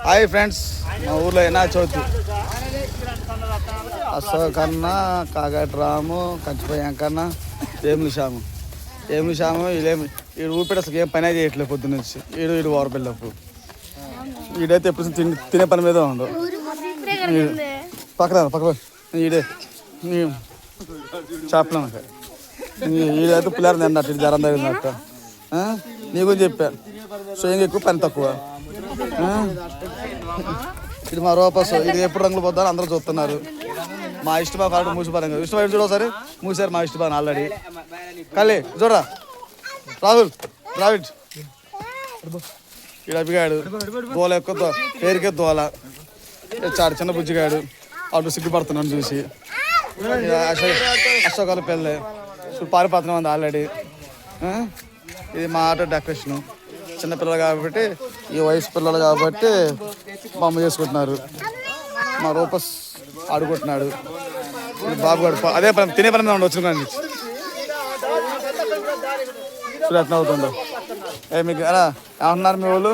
Hi friends, మా ఊర్లో వినాయక చవితి అశోకన్న, కాగటి రాము, కంచిపోయి అంకన్న, ఏమి శ్యాము వీడు ఊపిడి అసలు ఏం పనే చేయట్లేదు పొద్దు నుంచి. వీడు ఓరపిల్లప్పుడు వీడైతే ఎప్పుడు తినే పని మీద ఉండు. పక్క వీడే చెప్పలేము వీడైతే పిల్లలు తిన్నట్టు ఇది జ్వరం తగిలినట్టు. నీకు చెప్పా స్వయంగా ఎక్కువ పని తక్కువ. ఇది మా రూపస్, ఇది ఎప్పుడు రంగులు పోతారో అందరూ చూస్తున్నారు. మా ఇష్టమా కాబట్టి మూసిపోయాం కదా. ఇష్టం చూడసారి మూసారు మా ఇష్టమా ఆల్రెడీ. కళ్ళీ చూడరా రాహుల్ ద్రావిడ్ ఇక్కడ అభిగాడు దోల ఎక్కువ పేరుకే దోల చాడు చిన్న బుజ్జిగాడు అటు సిగ్గుపడుతున్నాను చూసి. అశోకాల పెళ్ళి పారిపోతున్నాం ఉంది ఆల్రెడీ. ఇది మా ఆటో డెకరేషను. చిన్నపిల్లలు కాబట్టి ఈ వయసు పిల్లలు కాబట్టి బొమ్మ చేసుకుంటున్నారు. మా రూపస్ ఆడుకుంటున్నాడు. బాబు గారు అదే పని తినే పని మీద వచ్చిన కానీ ఎట్లా అవుతుందో. మీకు ఎలా ఏమన్నారు మీ వాళ్ళు?